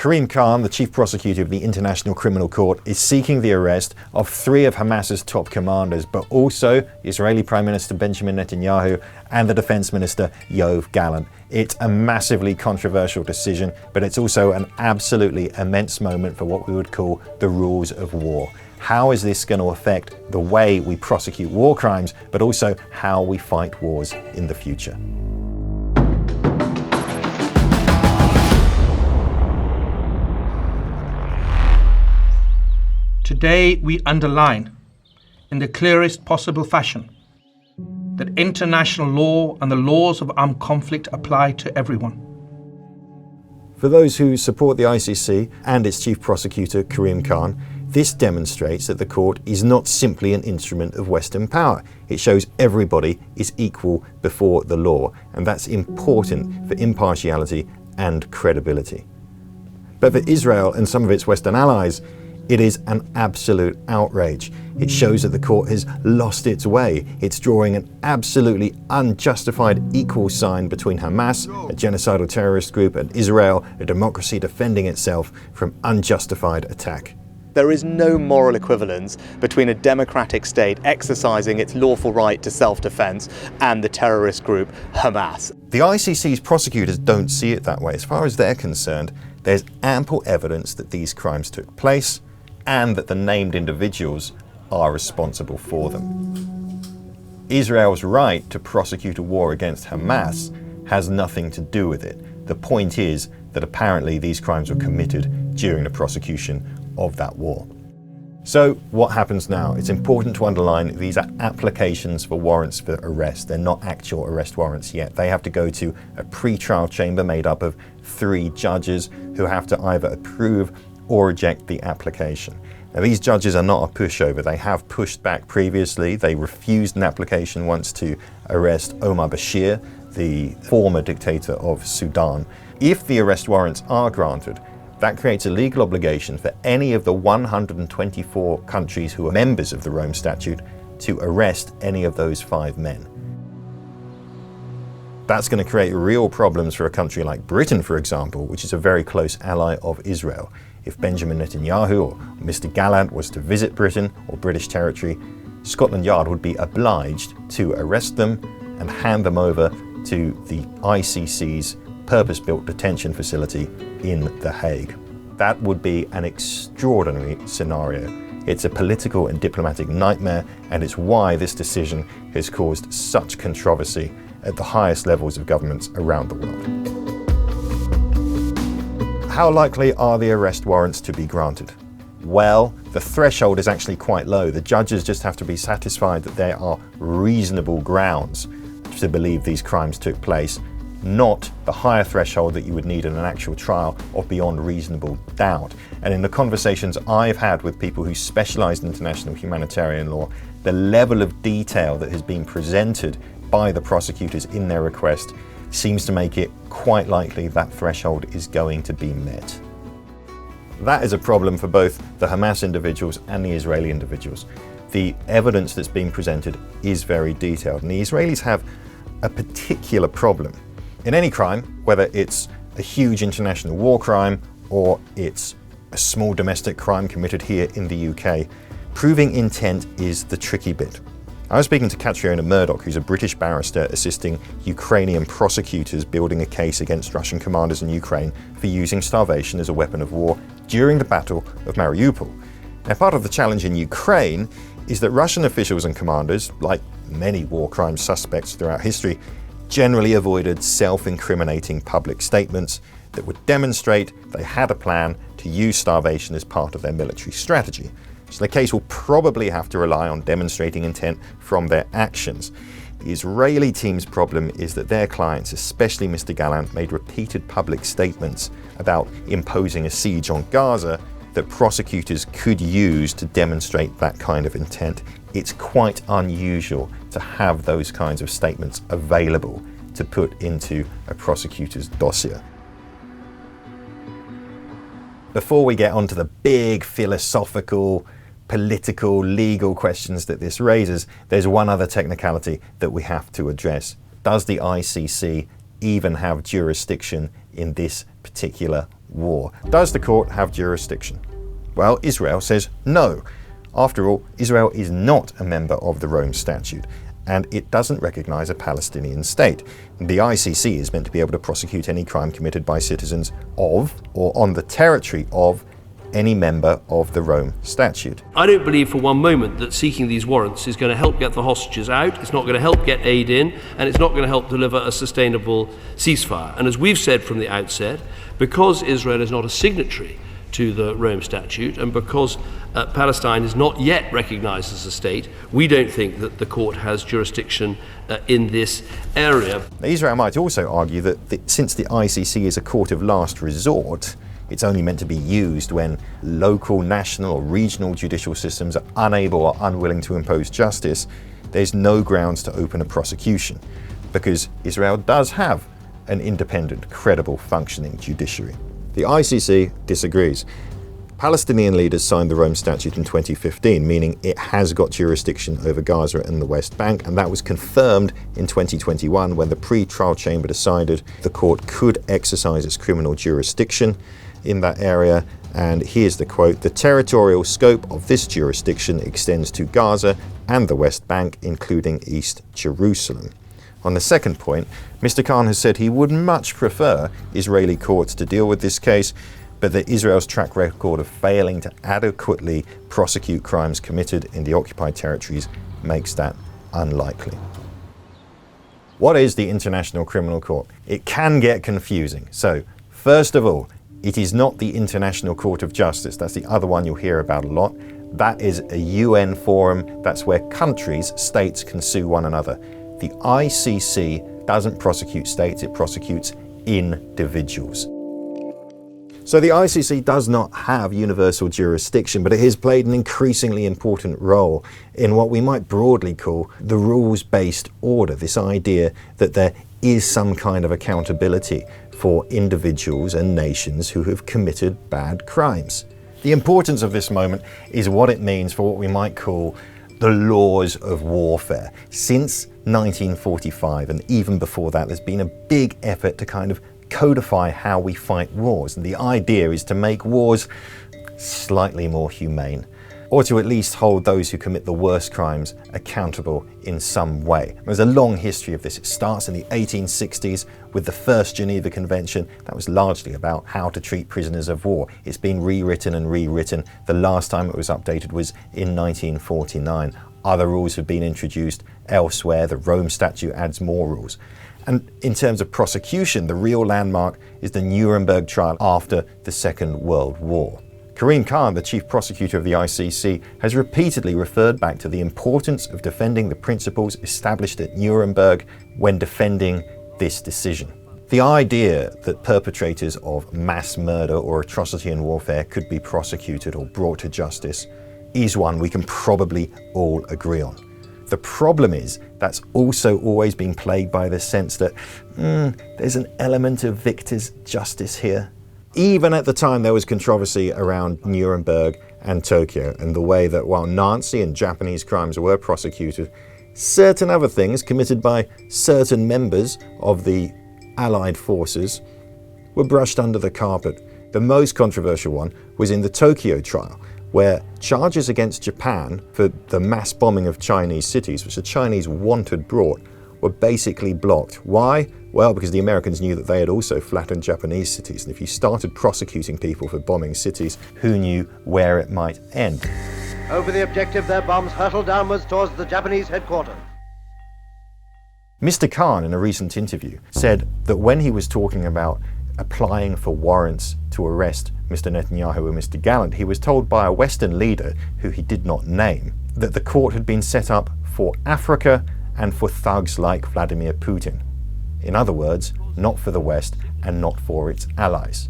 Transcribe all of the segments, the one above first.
Karim Khan, the chief prosecutor of the International Criminal Court, is seeking the arrest of 3 of Hamas's top commanders, but also Israeli Prime Minister Benjamin Netanyahu and the Defense Minister Yoav Gallant. It's a massively controversial decision, but it's also an absolutely immense moment for what we would call the rules of war. How is this going to affect the way we prosecute war crimes, but also how we fight wars in the future? Today, we underline, in the clearest possible fashion, that international law and the laws of armed conflict apply to everyone. For those who support the ICC and its chief prosecutor, Karim Khan, this demonstrates that the court is not simply an instrument of Western power. It shows everybody is equal before the law, and that's important for impartiality and credibility. But for Israel and some of its Western allies, it is an absolute outrage. It shows that the court has lost its way. It's drawing an absolutely unjustified equal sign between Hamas, a genocidal terrorist group, and Israel, a democracy defending itself from unjustified attack. There is no moral equivalence between a democratic state exercising its lawful right to self-defense and the terrorist group Hamas. The ICC's prosecutors don't see it that way. As far as they're concerned, there's ample evidence that these crimes took place and that the named individuals are responsible for them. Israel's right to prosecute a war against Hamas has nothing to do with it. The point is that apparently these crimes were committed during the prosecution of that war. So what happens now? It's important to underline these are applications for warrants for arrest. They're not actual arrest warrants yet. They have to go to a pre-trial chamber made up of 3 judges who have to either approve or reject the application. Now, these judges are not a pushover. They have pushed back previously. They refused an application once to arrest Omar Bashir, the former dictator of Sudan. If the arrest warrants are granted, that creates a legal obligation for any of the 124 countries who are members of the Rome Statute to arrest any of those 5 men. That's going to create real problems for a country like Britain, for example, which is a very close ally of Israel. If Benjamin Netanyahu or Mr. Gallant was to visit Britain or British territory, Scotland Yard would be obliged to arrest them and hand them over to the ICC's purpose-built detention facility in The Hague. That would be an extraordinary scenario. It's a political and diplomatic nightmare, and it's why this decision has caused such controversy at the highest levels of governments around the world. How likely are the arrest warrants to be granted? Well, the threshold is actually quite low. The judges just have to be satisfied that there are reasonable grounds to believe these crimes took place, not the higher threshold that you would need in an actual trial of beyond reasonable doubt. And in the conversations I've had with people who specialize in international humanitarian law, the level of detail that has been presented by the prosecutors in their request seems to make it quite likely that threshold is going to be met. That is a problem for both the Hamas individuals and the Israeli individuals. The evidence that's being presented is very detailed, and the Israelis have a particular problem. In any crime, whether it's a huge international war crime or it's a small domestic crime committed here in the UK, proving intent is the tricky bit. I was speaking to Katriona Murdoch, who's a British barrister assisting Ukrainian prosecutors building a case against Russian commanders in Ukraine for using starvation as a weapon of war during the Battle of Mariupol. Now, part of the challenge in Ukraine is that Russian officials and commanders, like many war crime suspects throughout history, generally avoided self-incriminating public statements that would demonstrate they had a plan to use starvation as part of their military strategy. So the case will probably have to rely on demonstrating intent from their actions. The Israeli team's problem is that their clients, especially Mr. Gallant, made repeated public statements about imposing a siege on Gaza that prosecutors could use to demonstrate that kind of intent. It's quite unusual to have those kinds of statements available to put into a prosecutor's dossier. Before we get onto the big philosophical, political, legal questions that this raises, there's one other technicality that we have to address. Does the ICC even have jurisdiction in this particular war. Does the court have jurisdiction? Well, Israel says no. After all, Israel is not a member of the Rome Statute, and it doesn't recognize a Palestinian state. The ICC is meant to be able to prosecute any crime committed by citizens of or on the territory of any member of the Rome Statute. I don't believe for one moment that seeking these warrants is going to help get the hostages out, it's not going to help get aid in, and it's not going to help deliver a sustainable ceasefire. And as we've said from the outset, because Israel is not a signatory to the Rome Statute, and because Palestine is not yet recognised as a state, we don't think that the court has jurisdiction in this area. Now, Israel might also argue that since the ICC is a court of last resort, it's only meant to be used when local, national or regional judicial systems are unable or unwilling to impose justice. There's no grounds to open a prosecution, because Israel does have an independent, credible, functioning judiciary. The ICC disagrees. Palestinian leaders signed the Rome Statute in 2015, meaning it has got jurisdiction over Gaza and the West Bank, and that was confirmed in 2021 when the pre-trial chamber decided the court could exercise its criminal jurisdiction in that area. And here's the quote: "The territorial scope of this jurisdiction extends to Gaza and the West Bank, including East Jerusalem." On the second point, Mr. Khan has said he would much prefer Israeli courts to deal with this case, but that Israel's track record of failing to adequately prosecute crimes committed in the occupied territories makes that unlikely. What is the International Criminal Court? It can get confusing. So, first of all, it is not the International Court of Justice. That's the other one you'll hear about a lot. That is a UN forum. That's where countries, states, can sue one another. The ICC doesn't prosecute states, it prosecutes individuals. So the ICC does not have universal jurisdiction, but it has played an increasingly important role in what we might broadly call the rules-based order, this idea that there is some kind of accountability for individuals and nations who have committed bad crimes. The importance of this moment is what it means for what we might call the laws of warfare. Since 1945, and even before that, there's been a big effort to kind of codify how we fight wars. And the idea is to make wars slightly more humane, or to at least hold those who commit the worst crimes accountable in some way. There's a long history of this. It starts in the 1860s with the first Geneva Convention. That was largely about how to treat prisoners of war. It's been rewritten and rewritten. The last time it was updated was in 1949. Other rules have been introduced elsewhere. The Rome Statute adds more rules. And in terms of prosecution, the real landmark is the Nuremberg trial after the Second World War. Karim Khan, the chief prosecutor of the ICC, has repeatedly referred back to the importance of defending the principles established at Nuremberg when defending this decision. The idea that perpetrators of mass murder or atrocity in warfare could be prosecuted or brought to justice is one we can probably all agree on. The problem is that's also always been plagued by the sense that there's an element of victor's justice here. Even at the time there was controversy around Nuremberg and Tokyo and the way that while Nazi and Japanese crimes were prosecuted, certain other things committed by certain members of the Allied forces were brushed under the carpet. The most controversial one was in the Tokyo trial, where charges against Japan for the mass bombing of Chinese cities, which the Chinese wanted brought, were basically blocked. Why? Well, because the Americans knew that they had also flattened Japanese cities, and if you started prosecuting people for bombing cities, who knew where it might end? Over the objective, their bombs hurtled downwards towards the Japanese headquarters. Mr. Khan, in a recent interview, said that when he was talking about applying for warrants to arrest Mr. Netanyahu and Mr. Gallant, he was told by a Western leader, who he did not name, that the court had been set up for Africa and for thugs like Vladimir Putin. In other words, not for the West and not for its allies.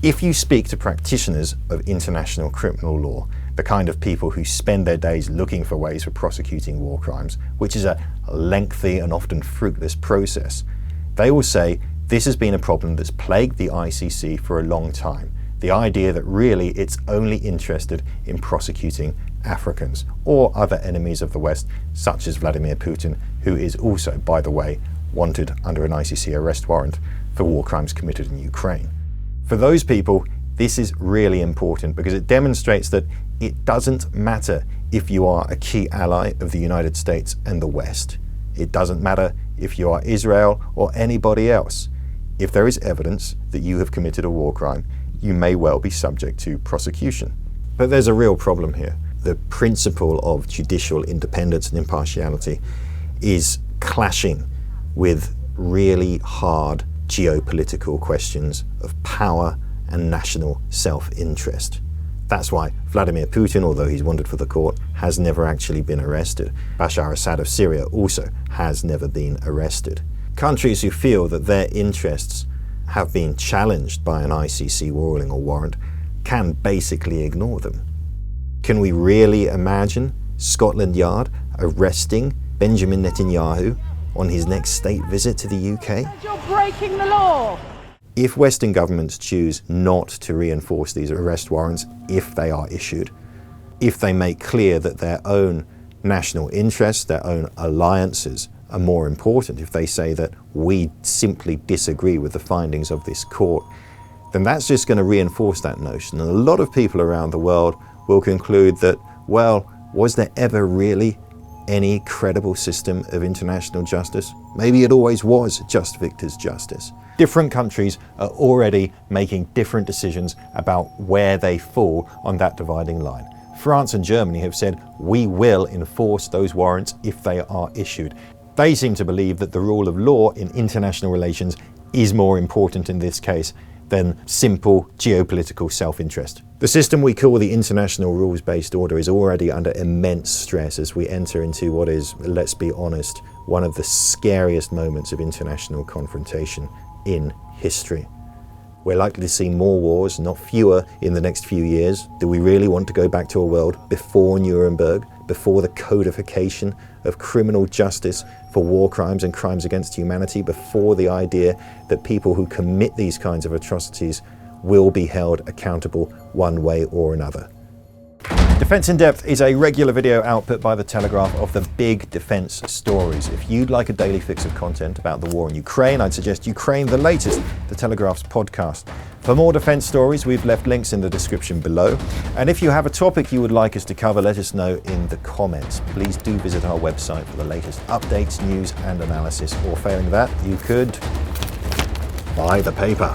If you speak to practitioners of international criminal law, the kind of people who spend their days looking for ways for prosecuting war crimes, which is a lengthy and often fruitless process, they will say this has been a problem that's plagued the ICC for a long time. The idea that really it's only interested in prosecuting Africans or other enemies of the West, such as Vladimir Putin, who is also, by the way, wanted under an ICC arrest warrant for war crimes committed in Ukraine. For those people, this is really important because it demonstrates that it doesn't matter if you are a key ally of the United States and the West. It doesn't matter if you are Israel or anybody else. If there is evidence that you have committed a war crime, you may well be subject to prosecution. But there's a real problem here. The principle of judicial independence and impartiality is clashing with really hard geopolitical questions of power and national self-interest. That's why Vladimir Putin, although he's wanted for the court, has never actually been arrested. Bashar Assad of Syria also has never been arrested. Countries who feel that their interests have been challenged by an ICC ruling or warrant can basically ignore them. Can we really imagine Scotland Yard arresting Benjamin Netanyahu on his next state visit to the UK? You're breaking the law! If Western governments choose not to reinforce these arrest warrants, if they are issued, if they make clear that their own national interests, their own alliances are more important, if they say that we simply disagree with the findings of this court, then that's just going to reinforce that notion. And a lot of people around the world will conclude that, well, was there ever really any credible system of international justice? Maybe it always was just victors' justice. Different countries are already making different decisions about where they fall on that dividing line. France and Germany have said, we will enforce those warrants if they are issued. They seem to believe that the rule of law in international relations is more important in this case than simple geopolitical self-interest. The system we call the international rules-based order is already under immense stress as we enter into what is, let's be honest, one of the scariest moments of international confrontation in history. We're likely to see more wars, not fewer, in the next few years. Do we really want to go back to a world before Nuremberg, before the codification of criminal justice for war crimes and crimes against humanity, before the idea that people who commit these kinds of atrocities will be held accountable one way or another? Defence in Depth is a regular video output by The Telegraph of the big defence stories. If you'd like a daily fix of content about the war in Ukraine, I'd suggest Ukraine the Latest, The Telegraph's podcast. For more defence stories, we've left links in the description below. And if you have a topic you would like us to cover, let us know in the comments. Please do visit our website for the latest updates, news and analysis. Or failing that, you could buy the paper.